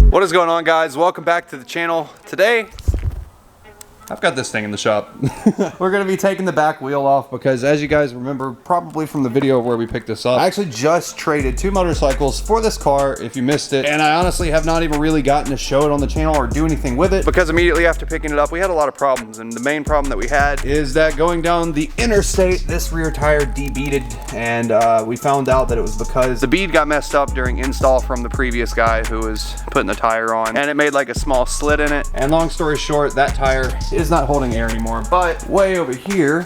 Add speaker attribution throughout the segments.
Speaker 1: What is going on, guys? Welcome back to the channel. Today I've got this thing in the shop. We're gonna be taking the back wheel off because, as you guys remember probably from the video where we picked this up, I actually just traded 2 motorcycles for this car, if you missed it, and I honestly have not even really gotten to show it on the channel or do anything with it because immediately after picking it up we had a lot of problems, and the main problem that we had is that going down the interstate this rear tire de-beaded, and we found out that it was because the bead got messed up during install from the previous guy who was putting the tire on, and it made like a small slit in it. And long story short, that tire is not holding air anymore, but way over here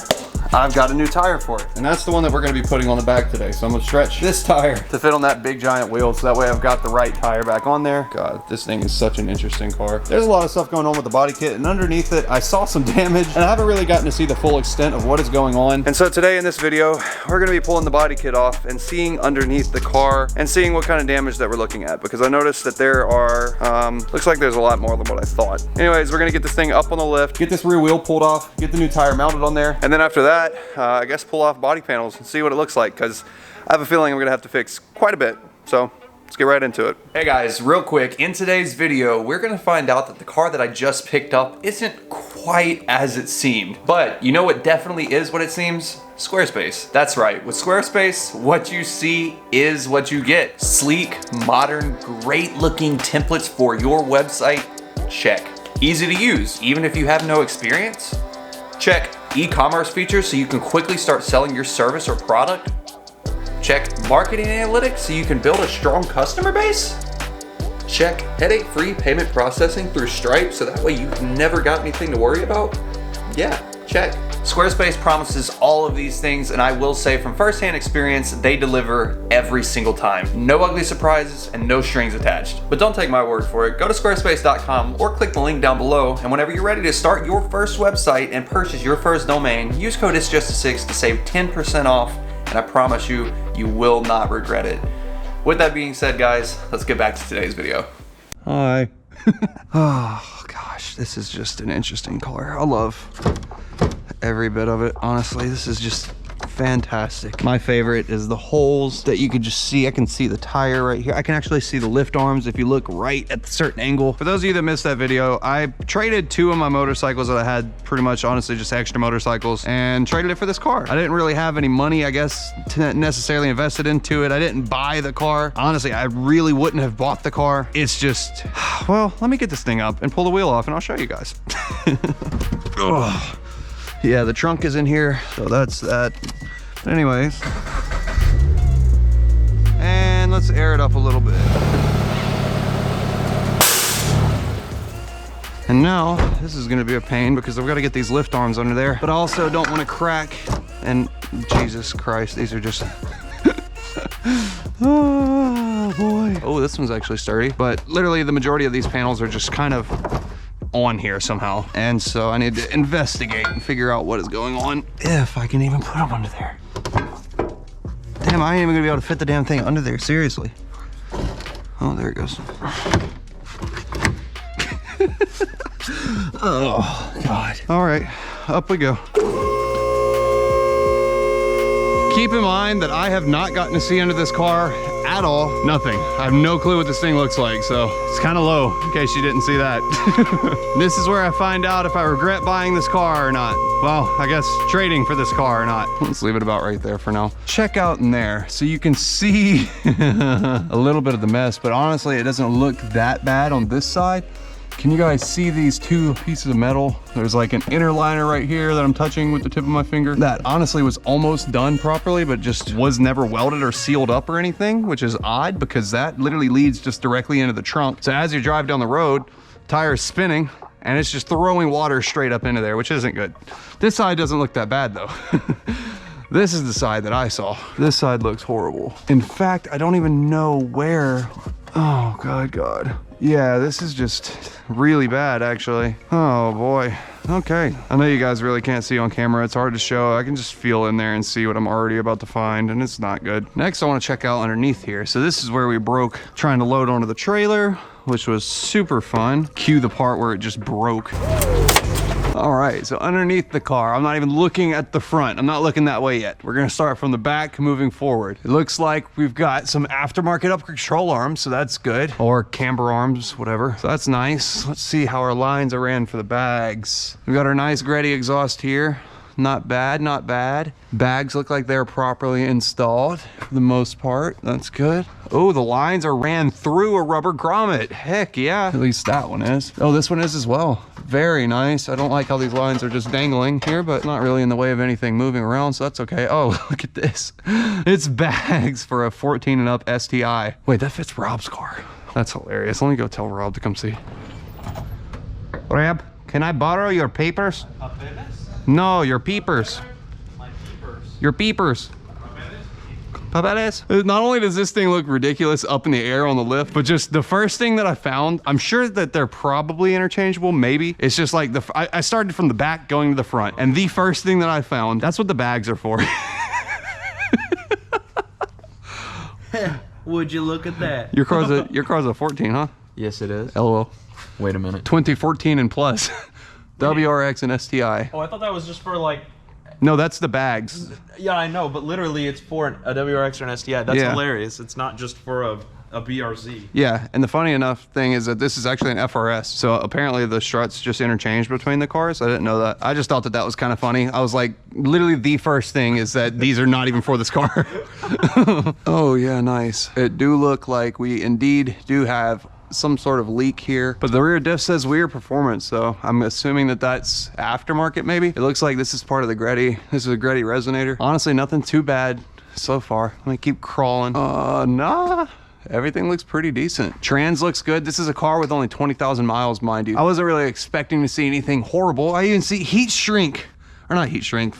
Speaker 1: I've got a new tire for it, and that's the one that we're going to be putting on the back today. So I'm going to stretch this tire to fit on that big giant wheel, so that way I've got the right tire back on there. God, this thing is such an interesting car. There's a lot of stuff going on with the body kit, and underneath it I saw some damage, and I haven't really gotten to see the full extent of what is going on. And so today in this video we're going to be pulling the body kit off and seeing underneath the car and seeing what kind of damage that we're looking at, because I noticed that there are looks like there's a lot more than what I thought. Anyways, we're going to get this thing up on the lift, get this rear wheel pulled off, get the new tire mounted on there, and then after that I guess pull off body panels and see what it looks like, because I have a feeling I'm gonna have to fix quite a bit. So let's get right into it. Hey guys, real quick, in today's video we're gonna find out that the car that I just picked up isn't quite as it seemed. But you know what definitely is what it seems? Squarespace. That's right, with Squarespace, what you see is what you get. Sleek, modern, great looking templates for your website, check. Easy to use, even if you have no experience, check. E-commerce features so you can quickly start selling your service or product, check. Marketing analytics so you can build a strong customer base, check. Headache-free payment processing through Stripe so that way you've never got anything to worry about, yeah, check. Squarespace promises all of these things, and I will say from firsthand experience, they deliver every single time. No ugly surprises and no strings attached. But don't take my word for it. Go to squarespace.com or click the link down below, and whenever you're ready to start your first website and purchase your first domain, use code IT'SJUST6 to save 10% off, and I promise you, you will not regret it. With that being said, guys, let's get back to today's video. Hi. Oh gosh, this is just an interesting car. I love every bit of it, honestly. This is just fantastic. My favorite is the holes that you can just see. I can see the tire right here. I can actually see the lift arms if you look right at a certain angle. For those of you that missed that video, I traded 2 of my motorcycles that I had, pretty much honestly just extra motorcycles, and traded it for this car. I didn't really have any money, I guess, to necessarily invested into it. I didn't buy the car. Honestly, I really wouldn't have bought the car. It's just, well, let me get this thing up and pull the wheel off and I'll show you guys. Yeah, the trunk is in here, so that's that. But anyways, and let's air it up a little bit. And now, this is gonna be a pain because I've gotta get these lift arms under there, but I also don't wanna crack, and Jesus Christ, these are just, oh boy. Oh, this one's actually sturdy, but literally the majority of these panels are just kind of on here somehow, and so I need to investigate and figure out what is going on, if I can even put them under there. Damn, I ain't even gonna be able to fit the damn thing under there, seriously. Oh, there it goes. Oh God. All right, up we go. Keep in mind that I have not gotten to see under this car at all. Nothing. I have no clue what this thing looks like, so it's kind of low, in case you didn't see that. This is where I find out if I regret buying this car or not. Well, I guess trading for this car or not. Let's leave it about right there for now. Check out in there so you can see a little bit of the mess, but honestly, it doesn't look that bad on this side. Can you guys see these 2 pieces of metal? There's like an inner liner right here that I'm touching with the tip of my finger. That honestly was almost done properly, but just was never welded or sealed up or anything, which is odd because that literally leads just directly into the trunk. So as you drive down the road, tire is spinning and it's just throwing water straight up into there, which isn't good. This side doesn't look that bad though. This is the side that I saw. This side looks horrible. In fact, I don't even know where. Oh, God. Yeah, this is just really bad, actually. Oh, boy. Okay. I know you guys really can't see on camera. It's hard to show. I can just feel in there and see what I'm already about to find, and it's not good. Next, I want to check out underneath here. So this is where we broke trying to load onto the trailer, which was super fun. Cue the part where it just broke. All right, so underneath the car, I'm not even looking at the front. I'm not looking that way yet. We're gonna start from the back, moving forward. It looks like we've got some aftermarket up control arms, so that's good. Or camber arms, whatever. So that's nice. Let's see how our lines are ran for the bags. We got our nice Greddy exhaust here. Not bad, not bad. Bags look like they're properly installed for the most part. That's good. Oh, the lines are ran through a rubber grommet. Heck yeah. At least that one is. Oh, this one is as well. Very nice. I don't like how these lines are just dangling here, but not really in the way of anything moving around, so that's okay. Oh, look at this. It's bags for a 14 and up STI. Wait, that fits Rob's car. That's hilarious. Let me go tell Rob to come see. Rob, can I borrow your papers? No, your peepers. My peepers. Your peepers. Papeles. Not only does this thing look ridiculous up in the air on the lift, but just the first thing that I found, I'm sure that they're probably interchangeable, maybe. It's just like, I started from the back going to the front, and the first thing that I found, that's what the bags are for.
Speaker 2: Would you look at that?
Speaker 1: Your car's a 14, huh?
Speaker 2: Yes, it is.
Speaker 1: LOL.
Speaker 2: Wait a minute.
Speaker 1: 2014 and plus. WRX and STI.
Speaker 3: Oh, I thought that was just for like...
Speaker 1: No, that's the bags.
Speaker 3: Yeah, I know, but literally it's for a WRX or an STI. That's
Speaker 1: Yeah.
Speaker 3: hilarious. It's not just for a BRZ.
Speaker 1: Yeah, and the funny enough thing is that this is actually an FRS, so apparently the struts just interchange between the cars. I didn't know that. I just thought that that was kind of funny. I was like, literally the first thing is that these are not even for this car. Oh yeah, nice. It do look like we indeed do have some sort of leak here, but the rear diff says Weir Performance, so I'm assuming that that's aftermarket maybe. It looks like this is part of the Greddy. This is a Greddy resonator. Honestly, nothing too bad so far. Let me keep crawling. Nah. Everything looks pretty decent. Trans looks good. This is a car with only 20,000 miles, mind you. I wasn't really expecting to see anything horrible. I even see heat shrink, or not heat shrink,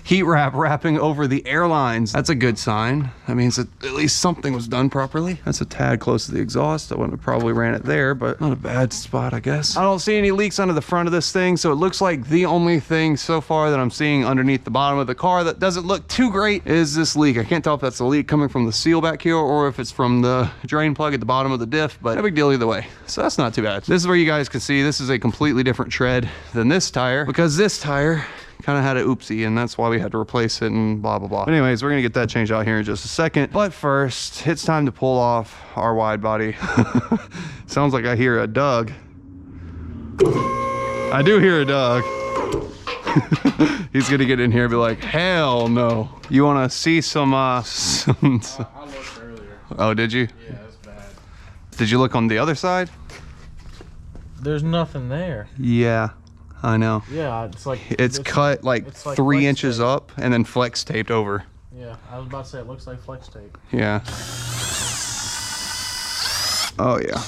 Speaker 1: heat wrap wrapping over the airlines. That's a good sign. That means that at least something was done properly. That's a tad close to the exhaust. I wouldn't have probably ran it there, but not a bad spot, I guess. I don't see any leaks under the front of this thing, so it looks like the only thing so far that I'm seeing underneath the bottom of the car that doesn't look too great is this leak. I can't tell if that's a leak coming from the seal back here or if it's from the drain plug at the bottom of the diff, but no big deal either way. So that's not too bad. This is where you guys can see this is a completely different tread than this tire, because this tire kind of had a oopsie, and that's why we had to replace it and blah blah blah. But anyways, we're gonna get that changed out here in just a second, but first it's time to pull off our wide body. Sounds like I hear a Doug. I do hear a Doug. He's gonna get in here and be like, hell no. You want to see some
Speaker 4: I looked earlier.
Speaker 1: Oh, did you?
Speaker 4: Yeah, it was bad.
Speaker 1: Did you look on the other side?
Speaker 4: There's nothing there.
Speaker 1: Yeah, I know.
Speaker 4: Yeah,
Speaker 1: It's cut like
Speaker 4: it's like
Speaker 1: 3
Speaker 4: flex
Speaker 1: inches
Speaker 4: tape.
Speaker 1: up and then flex taped over.
Speaker 4: Yeah, I was about to say it looks like flex tape.
Speaker 1: Yeah. Oh yeah.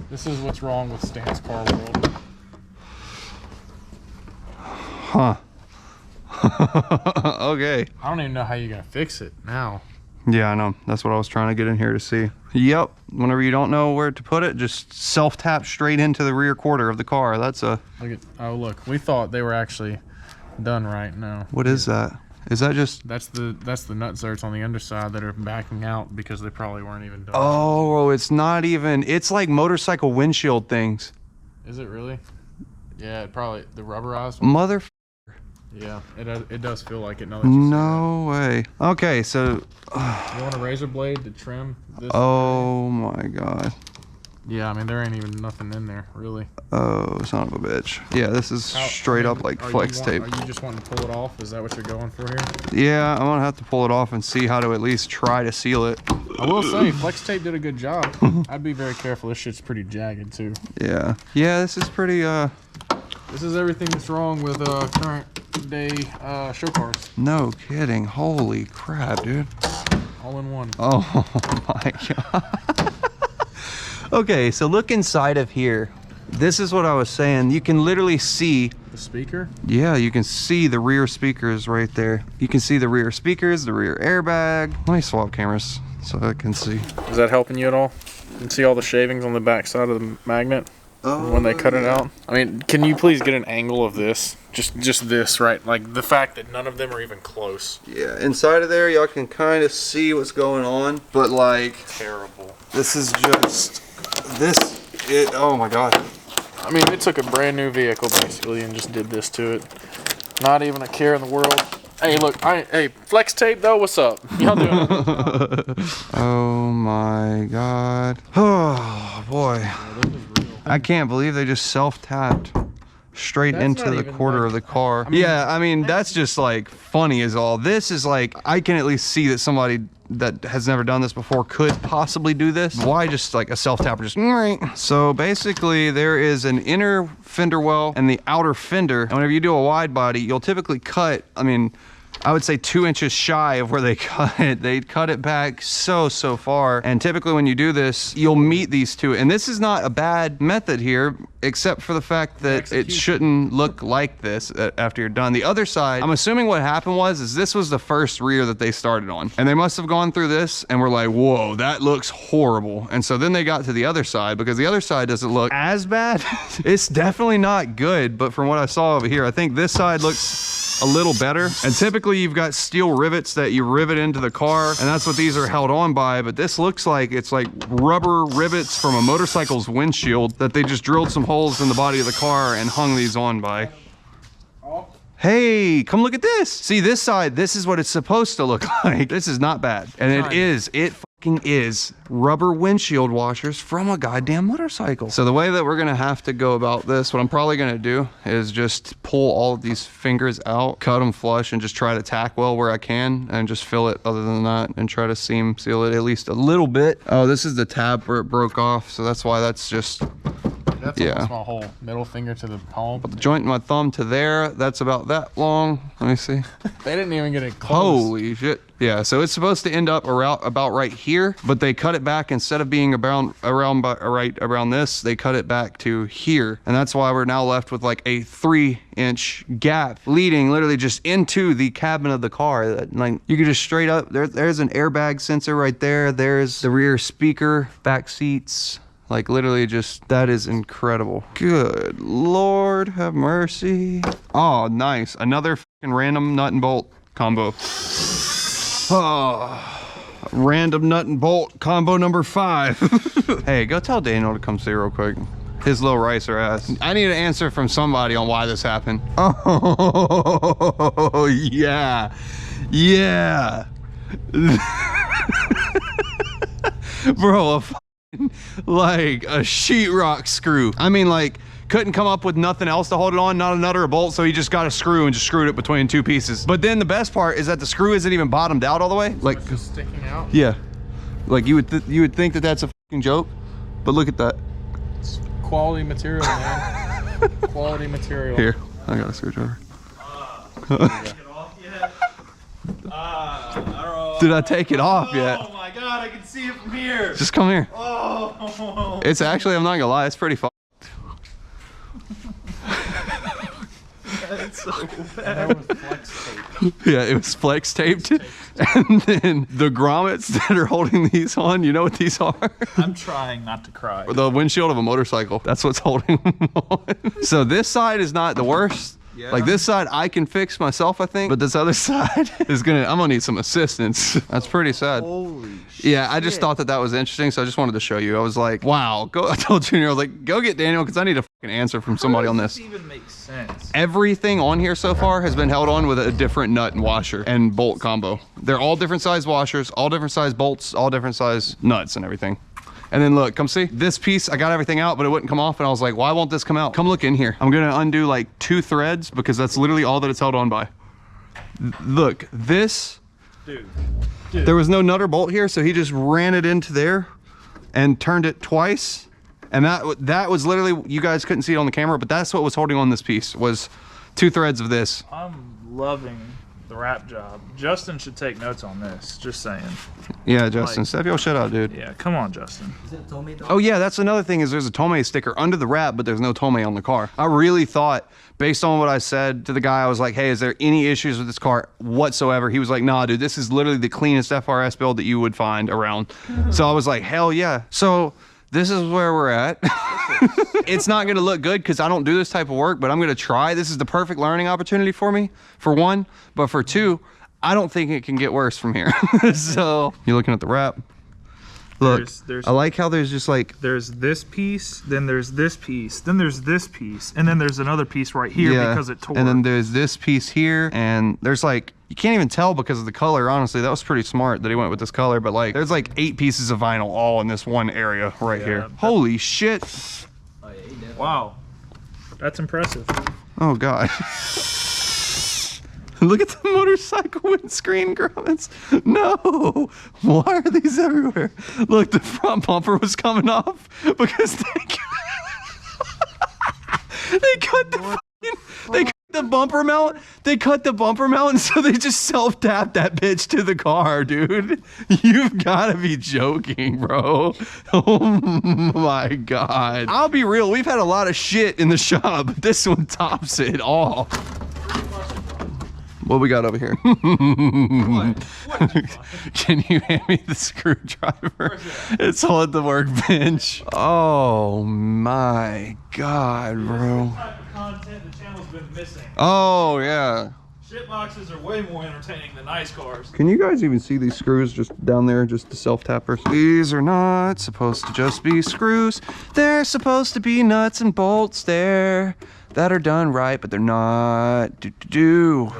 Speaker 4: This is what's wrong with Stan's car world.
Speaker 1: Huh. Okay.
Speaker 4: I don't even know how you're gonna fix it now.
Speaker 1: Yeah, I know. That's what I was trying to get in here to see. Yep. Whenever you don't know where to put it, just self-tap straight into the rear quarter of the car. That's a...
Speaker 4: Look at, oh look, we thought they were actually done right now.
Speaker 1: What is that? Is that just...
Speaker 4: That's the nut zerts on the underside that are backing out because they probably weren't even done.
Speaker 1: Oh, it's not even... It's like motorcycle windshield things.
Speaker 4: Is it really? Yeah, it probably, the rubberized one?
Speaker 1: Mother...
Speaker 4: Yeah, it does feel like it now that you
Speaker 1: No way. Okay, so...
Speaker 4: You want a razor blade to trim this?
Speaker 1: Oh my god.
Speaker 4: Yeah, I mean, there ain't even nothing in there, really.
Speaker 1: Oh, son of a bitch. Yeah, this is straight up like flex tape.
Speaker 4: Are you just wanting to pull it off? Is that what you're going for here?
Speaker 1: Yeah, I'm gonna have to pull it off and see how to at least try to seal it.
Speaker 4: I will say, flex tape did a good job. I'd be very careful. This shit's pretty jagged, too.
Speaker 1: Yeah. Yeah, this is pretty,
Speaker 4: This is everything that's wrong with current day show cars.
Speaker 1: No kidding. Holy crap, dude.
Speaker 4: All in one.
Speaker 1: Oh my god. Okay, so look inside of here. This is what I was saying. You can literally see
Speaker 4: the speaker.
Speaker 1: Yeah, you can see the rear speakers right there. You can see the rear speakers, the rear airbag. Let me swap cameras so I can see.
Speaker 4: Is that helping you at all? You can see all the shavings on the back side of the magnet when they cut it out. I mean, can you please get an angle of this? Just this, right? Like the fact that none of them are even close.
Speaker 1: Yeah, inside of there, y'all can kind of see what's going on, but like,
Speaker 4: Terrible.
Speaker 1: this is just, this Oh my God.
Speaker 4: I mean, they took a brand new vehicle basically and just did this to it. Not even a care in the world. Hey, look, hey, flex tape though, what's up? Y'all doing it?
Speaker 1: Oh my God. Oh boy. I can't believe they just self-tapped straight into the quarter of the car. Yeah, I mean, that's just like funny as all. This is like, I can at least see that somebody that has never done this before could possibly do this. Why just like a self-tapper just right? So basically there is an inner fender well and the outer fender. And whenever you do a wide body, you'll typically cut, I mean, I would say 2 inches shy of where they cut it. They cut it back so far. And typically when you do this, you'll meet these two. And this is not a bad method here, except for the fact that it shouldn't look like this after you're done. The other side, I'm assuming what happened is this was the first rear that they started on. And they must have gone through this and were like, whoa, that looks horrible. And so then they got to the other side because the other side doesn't look as bad. It's definitely not good, but from what I saw over here, I think this side looks a little better. And typically you've got steel rivets that you rivet into the car, and that's what these are held on by. But this looks like it's like rubber rivets from a motorcycle's windshield that they just drilled some holes in the body of the car and hung these on by. Hey, come look at this. See this side, this is what it's supposed to look like. This is not bad. And it fucking is rubber windshield washers from a goddamn motorcycle. So the way that we're gonna have to go about this, what I'm probably gonna do is just pull all of these fingers out, cut them flush, and just try to tack weld where I can and just fill it other than that and try to seal it at least a little bit. Oh, this is the tab where it broke off, so that's why that's just,
Speaker 4: that's almost my whole middle finger to the palm.
Speaker 1: But the joint in my thumb to there, that's about that long. Let me see.
Speaker 4: They didn't even get it close.
Speaker 1: Holy shit. Yeah, so it's supposed to end up about right here, but they cut it back. Instead of being around this, they cut it back to here. And that's why we're now left with like a 3-inch gap leading literally just into the cabin of the car. Like you could just straight up, there's an airbag sensor right there. There's the rear speaker, back seats. Like literally just, that is incredible. Good Lord have mercy. Oh, nice. Another fucking random nut and bolt combo. Oh, random nut and bolt combo number 5. Hey, go tell Daniel to come see real quick. His little ricer ass. I need an answer from somebody on why this happened. Oh, yeah. Yeah. Bro, like a sheetrock screw. I mean, like, couldn't come up with nothing else to hold it on, not a nut or a bolt, so he just got a screw and just screwed it between 2 pieces. But then the best part is that the screw isn't even bottomed out all the way. Like,
Speaker 4: it's just sticking out.
Speaker 1: Yeah. Like you would think that that's a fucking joke, but look at that.
Speaker 4: It's quality material, man. Quality material.
Speaker 1: Here, I got a screwdriver. Did I take it off yet?
Speaker 3: Oh my God, I can see it from here.
Speaker 1: Just come here.
Speaker 3: Oh.
Speaker 1: It's actually, I'm not gonna lie, it's pretty fun.
Speaker 3: That's so bad.
Speaker 4: That was flex tape.
Speaker 1: Yeah, it was flex taped. And then the grommets that are holding these on, you know what these are?
Speaker 3: I'm trying not to cry.
Speaker 1: The windshield of a motorcycle. That's what's holding them on. So this side is not the worst. Yeah. Like this side I can fix myself, I think, but this other side is I'm gonna need some assistance. That's pretty sad.
Speaker 3: Holy shit.
Speaker 1: Yeah, I just thought that was interesting, so I just wanted to show you. I was like, wow, I told Junior, I was like, go get Daniel, because I need a fucking answer from somebody on this.
Speaker 3: How does this even make sense?
Speaker 1: Everything on here so far has been held on with a different nut and washer and bolt combo. They're all different size washers, all different size bolts, all different size nuts and everything. And then look, come see this piece. I got everything out, but it wouldn't come off. And I was like, why won't this come out? Come look in here. I'm gonna undo like 2 threads because that's literally all that it's held on by. Look, this,
Speaker 3: Dude.
Speaker 1: There was no nut or bolt here, so he just ran it into there and turned it twice. And that was literally, you guys couldn't see it on the camera, but that's what was holding on this piece, was 2 threads of this.
Speaker 3: I'm loving the wrap job. Justin should take notes on this, just saying.
Speaker 1: Yeah, Justin, step your shit out, dude.
Speaker 3: Yeah, come on, Justin.
Speaker 2: Is it Tomei though?
Speaker 1: Oh yeah, that's another thing, is there's a Tomei sticker under the wrap, but there's no Tomei on the car. I really thought, based on what I said to the guy, I was like, hey, is there any issues with this car whatsoever? He was like, nah, dude, this is literally the cleanest FRS build that you would find around. So I was like, hell yeah. So this is where we're at. It's not gonna look good because I don't do this type of work, but I'm gonna try. This is the perfect learning opportunity for me, for 1, but for 2, I don't think it can get worse from here. So you're looking at the wrap. Look,
Speaker 3: There's
Speaker 1: I like how there's just like...
Speaker 3: There's this piece, then there's this piece, then there's this piece, and then there's another piece right here because it tore.
Speaker 1: And then there's this piece here, and there's like... You can't even tell because of the color, honestly. That was pretty smart that he went with this color, but like, there's like 8 pieces of vinyl all in this one area right here. Holy shit.
Speaker 3: Wow. That's impressive.
Speaker 1: Oh, God. Look at the motorcycle windscreen grommet. No. Why are these everywhere? Look, the front bumper was coming off because they cut the bumper mount. They cut the bumper mount, and so they just self-tapped that bitch to the car, dude. You've got to be joking, bro. Oh my God. I'll be real. We've had a lot of shit in the shop. This one tops it all. What we got over here? Can you hand me the screwdriver? It's all at the workbench. Oh my God, bro.
Speaker 3: This type of content the channel's been missing.
Speaker 1: Oh yeah.
Speaker 3: Shit boxes are way more entertaining than nice cars.
Speaker 1: Can you guys even see these screws just down there, just the self-tappers? These are not supposed to just be screws. They're supposed to be nuts and bolts there that are done right, but they're not. I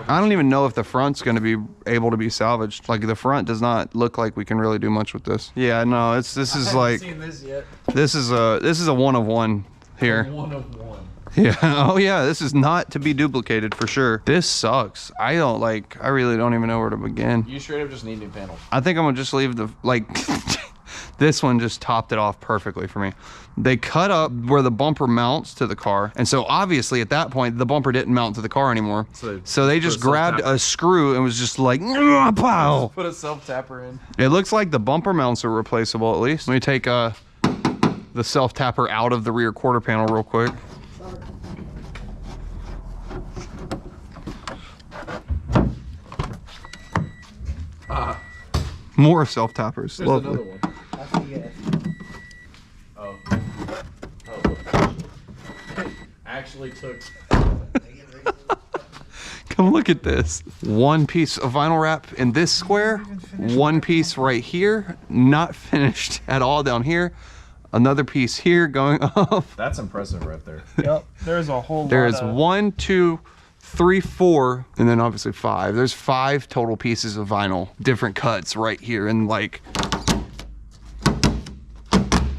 Speaker 1: don't even know if the front's gonna be able to be salvaged. Like, the front does not look like we can really do much with this. Yeah, no, this is like,
Speaker 2: seen this yet.
Speaker 1: this is a one of one here.
Speaker 2: One of one.
Speaker 1: Yeah. Oh yeah, this is not to be duplicated for sure. This sucks. I really don't even know where to begin.
Speaker 2: You straight up just need new panels.
Speaker 1: I think I'm gonna just leave the, like, this one just topped it off perfectly for me. They cut up where the bumper mounts to the car, and so obviously at that point the bumper didn't mount to the car anymore. So they just grabbed a screw and was just like, pow!
Speaker 2: Put a self-tapper in.
Speaker 1: It looks like the bumper mounts are replaceable at least. Let me take the self-tapper out of the rear quarter panel real quick. More self-tappers.
Speaker 2: There's
Speaker 1: Lovely.
Speaker 2: another one. Oh. Actually took.
Speaker 1: Come look at this. One piece of vinyl wrap in this square, one piece right here, not finished at all down here, another piece here going off.
Speaker 2: That's impressive right there.
Speaker 3: Yep. There's a whole lot.
Speaker 1: There is 1, 2, 3, 4, and then obviously 5. There's 5 total pieces of vinyl, different cuts right here, and like.
Speaker 3: You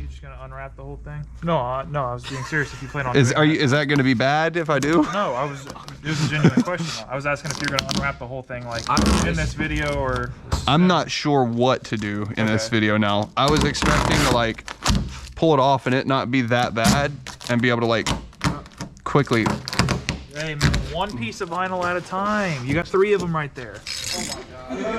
Speaker 3: just gonna unwrap the whole thing? No, no, I was being serious. If you plan on.
Speaker 1: Is that going to be bad if I do?
Speaker 3: No, it was a genuine question. I was asking if you're gonna unwrap the whole thing, like in this video, or.
Speaker 1: I'm not sure what to do in this video now. I was expecting to like pull it off and it not be that bad and be able to like quickly.
Speaker 3: Hey, man, one piece of vinyl at a time. You got 3 of them right there.
Speaker 2: Oh my God.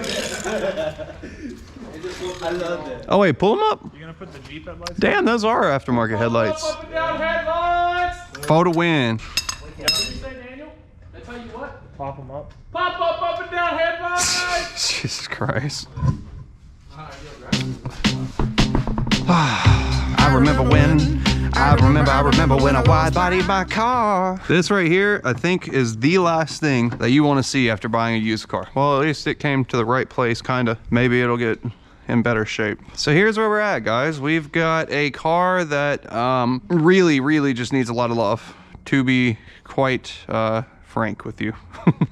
Speaker 2: I love that.
Speaker 1: Oh wait, pull them up.
Speaker 3: You gonna put the Jeep headlights?
Speaker 1: Damn, those are aftermarket headlights.
Speaker 3: Up and down headlights.
Speaker 1: For the win.
Speaker 3: What did you say, Daniel? I tell you what. Pop them up. Pop up and down headlights.
Speaker 1: Jesus Christ. I remember when I wide-bodied my car. This right here, I think, is the last thing that you want to see after buying a used car. Well, at least it came to the right place, kind of. Maybe it'll get in better shape. So here's where we're at, guys. We've got a car that really just needs a lot of love, to be quite frank with you.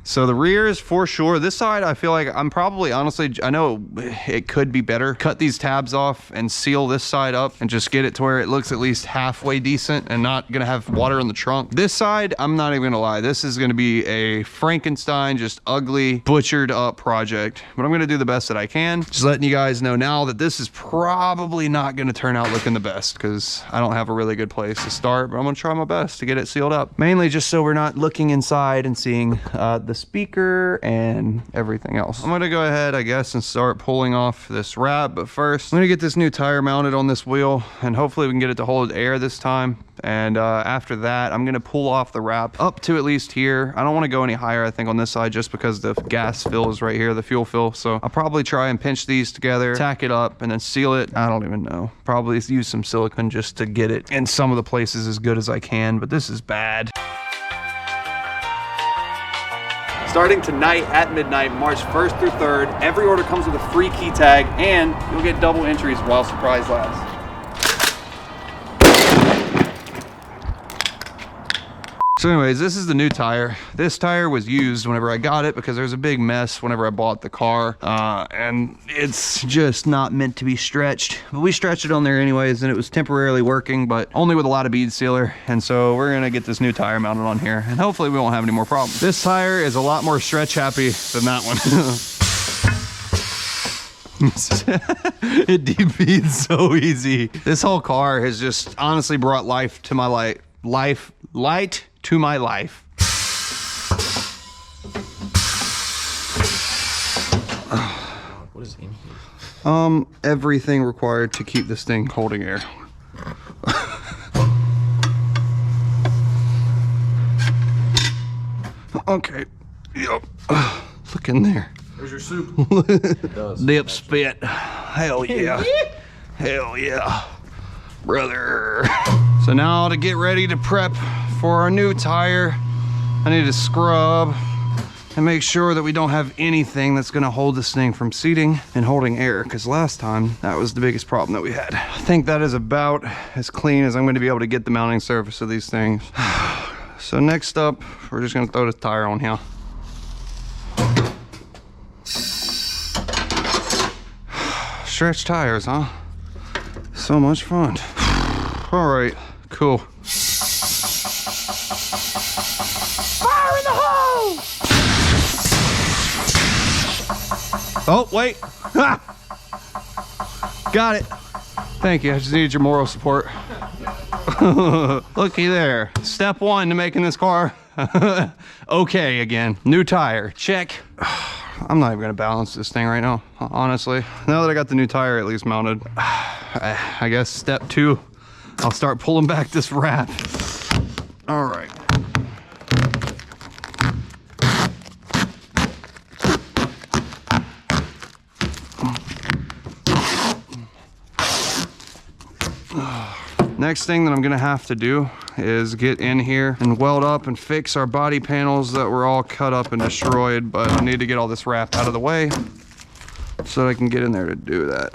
Speaker 1: So the rear is for sure. This side, I feel like I'm probably, honestly, I know it could be better. Cut these tabs off and seal this side up and just get it to where it looks at least halfway decent and not gonna have water in the trunk. This side, I'm not even gonna lie, this is gonna be a Frankenstein, just ugly, butchered up project. But I'm gonna do the best that I can. Just letting you guys know now that this is probably not gonna turn out looking the best because I don't have a really good place to start, but I'm gonna try my best to get it sealed up. Mainly just so we're not looking inside and seeing the speaker and everything else. I'm gonna go ahead, I guess, and start pulling off this wrap, but first I'm gonna get this new tire mounted on this wheel and hopefully we can get it to hold air this time. And after that, I'm gonna pull off the wrap up to at least here. I don't want to go any higher, I think, on this side just because the gas fill is right here, the fuel fill. So I'll probably try and pinch these together, tack it up, and then seal it. I don't even know. Probably use some silicone just to get it in some of the places as good as I can, but this is bad. starting tonight at midnight, March 1st through 3rd. Every order comes with a free key tag, and you'll get double entries while supplies last. So anyways, this is the new tire. This tire was used whenever I got it because there was a big mess whenever I bought the car. And it's just not meant to be stretched. But we stretched it on there anyways, and it was temporarily working, but only with a lot of bead sealer. And so we're gonna get this new tire mounted on here, and hopefully we won't have any more problems. This tire is a lot more stretch happy than that one. It debeads so easy. This whole car has just honestly brought light to my life.
Speaker 4: What is in here?
Speaker 1: Everything required to keep this thing holding air. Okay. Yep. Look in there.
Speaker 4: There's your soup.
Speaker 2: It does.
Speaker 1: Dip spit. Hell yeah. Hell yeah. Brother. So now to get ready to prep for our new tire, I need to scrub and make sure that we don't have anything that's gonna hold this thing from seating and holding air, because last time that was the biggest problem that we had. I think that is about as clean as I'm gonna be able to get the mounting surface of these things. So next up, we're just gonna throw the tire on here. Stretch tires, huh? So much fun. All right, cool. Fire in the hole! Oh, wait. Ah! Got it. Thank you, I just needed your moral support. Looky there. Step one to making this car okay again. New tire, check. I'm not even gonna balance this thing right now, honestly. Now that I got the new tire at least mounted, I guess step two, I'll start pulling back this wrap. All right. Next thing that I'm gonna have to do is get in here and weld up and fix our body panels that were all cut up and destroyed, but I need to get all this wrap out of the way so that I can get in there to do that.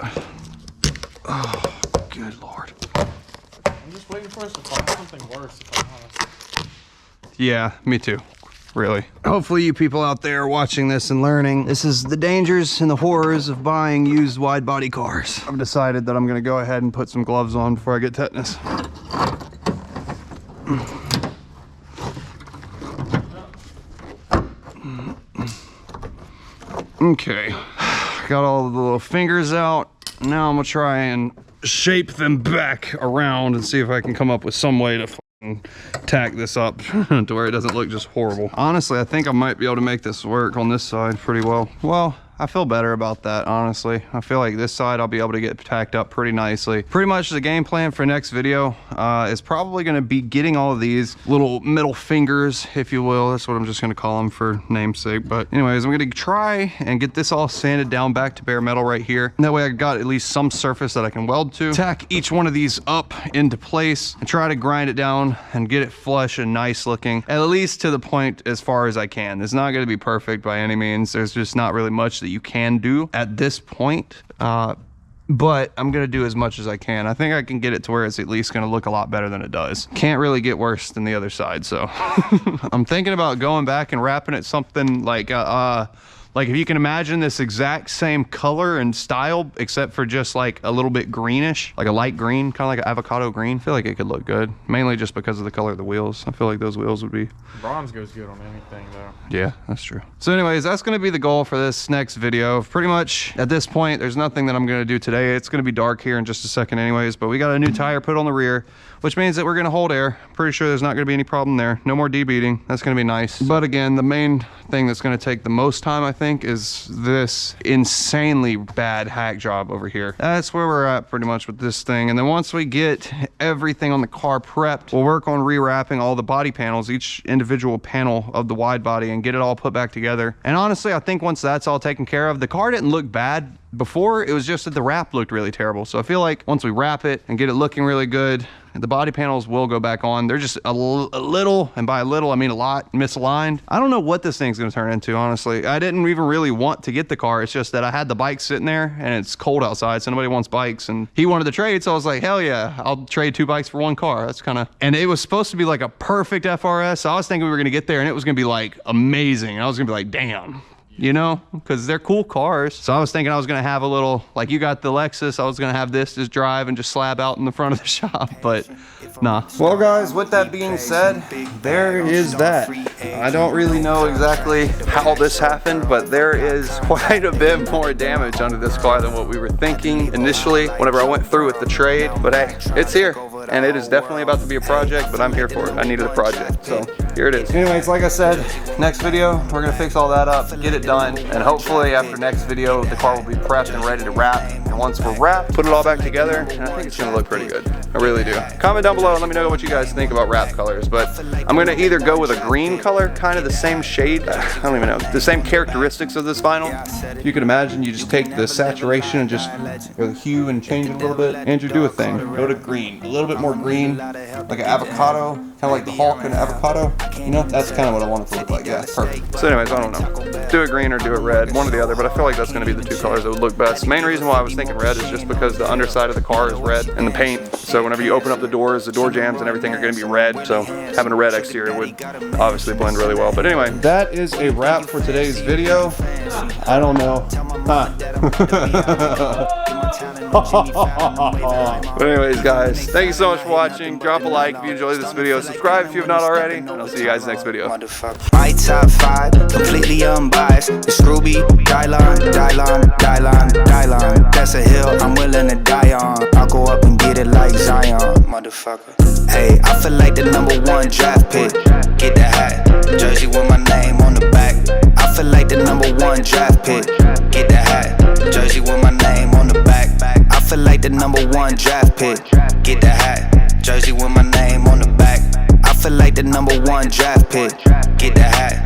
Speaker 1: Oh, good Lord.
Speaker 4: I'm just waiting for us to find something worse, if I'm honest.
Speaker 1: Yeah, me too. Really. Hopefully you people out there watching this and learning, this is the dangers and the horrors of buying used wide body cars. I've decided that I'm gonna go ahead and put some gloves on before I get tetanus. Okay, got all the little fingers out. Now I'm gonna try and shape them back around and see if I can come up with some way to tack this up to where it doesn't look just horrible. Honestly, I think I might be able to make this work on this side pretty well. Well, I feel better about that, honestly. I feel like this side I'll be able to get tacked up pretty nicely. Pretty much the game plan for next video is probably gonna be getting all of these little middle fingers, if you will. That's what I'm just gonna call them for namesake. But anyways, I'm gonna try and get this all sanded down back to bare metal right here. And that way I got at least some surface that I can weld to. Tack each one of these up into place and try to grind it down and get it flush and nice looking, at least to the point as far as I can. It's not gonna be perfect by any means. There's just not really much that you can do at this point, but I'm gonna do as much as I can. I think I can get it to where it's at least gonna look a lot better than it does. Can't really get worse than the other side, so I'm thinking about going back and wrapping it something like if you can imagine this exact same color and style, except for just like a little bit greenish, like a light green, kind of like an avocado green. I feel like it could look good, mainly just because of the color of the wheels. I feel like those wheels would be...
Speaker 4: Bronze goes good on anything though.
Speaker 1: Yeah, that's true. So anyways, that's gonna be the goal for this next video. Pretty much at this point, there's nothing that I'm gonna do today. It's gonna be dark here in just a second anyways, but we got a new tire put on the rear, which means that we're gonna hold air. Pretty sure there's not gonna be any problem there. No more debeating. That's gonna be nice. But again, the main thing that's gonna take the most time, I think, is this insanely bad hack job over here. That's where we're at pretty much with this thing. And then once we get everything on the car prepped, we'll work on rewrapping all the body panels, each individual panel of the wide body, and get it all put back together. And honestly, I think once that's all taken care of, the car didn't look bad before it was just that the wrap looked really terrible. So I feel like once we wrap it and get it looking really good, the body panels will go back on. They're just a little, and by a little I mean a lot, misaligned. I don't know what this thing's gonna turn into, honestly. I didn't even really want to get the car. It's just that I had the bike sitting there and it's cold outside, so nobody wants bikes, and he wanted to trade, so I was like, hell yeah, I'll trade 2 bikes for 1 car. That's kind of, and it was supposed to be like a perfect FRS. So I was thinking we were gonna get there and it was gonna be like amazing. I was gonna be like, damn. You know, because they're cool cars. So I was thinking I was gonna have a little, like you got the Lexus, I was gonna have this just drive and just slab out in the front of the shop, but nah. Well guys, with that being said, there is that. I don't really know exactly how this happened, but there is quite a bit more damage under this car than what we were thinking initially whenever I went through with the trade. But hey, it's here. And it is definitely about to be a project, but I'm here for it. I needed a project, so here it is. Anyways, like I said, next video, we're gonna fix all that up, get it done, and hopefully after next video, the car will be prepped and ready to wrap. And once we're wrapped, put it all back together, and I think it's gonna look pretty good. I really do. Comment down below and let me know what you guys think about wrap colors, but I'm gonna either go with a green color, kind of the same shade, I don't even know, the same characteristics of this vinyl. If you can imagine, you just take the saturation and just go the hue and change it a little bit. Andrew, do a thing. Go to green, a little bit more green, like an avocado, kind of like the Hulk and avocado. You know, that's kind of what I want it to look like. Yeah, perfect. So anyways, I don't know. Do it green or do it red, one or the other, but I feel like that's going to be the 2 colors that would look best. Main reason why I was thinking red is just because the underside of the car is red and the paint. So whenever you open up the doors, the door jambs and everything are going to be red. So having a red exterior would obviously blend really well. But anyway, that is a wrap for today's video. I don't know. But anyways guys, thank you so much for watching. Drop a like if you enjoyed this video, subscribe if you have not already, and I'll see you guys next video.
Speaker 5: My top 5, completely unbiased. It's Ruby, Dylon, Dylon, Dylon, Dylon. That's a hill I'm willing to die on. I'll go up and get it like Zion, motherfucker. Hey, I feel like the #1 draft pick. Get the hat, jersey with my name on the back. I feel like the #1 draft pick. Get the hat, jersey with my name on the back. I feel like the #1 draft pick. Get the hat, jersey with my name on the back. I feel like the #1 draft pick. Get the hat,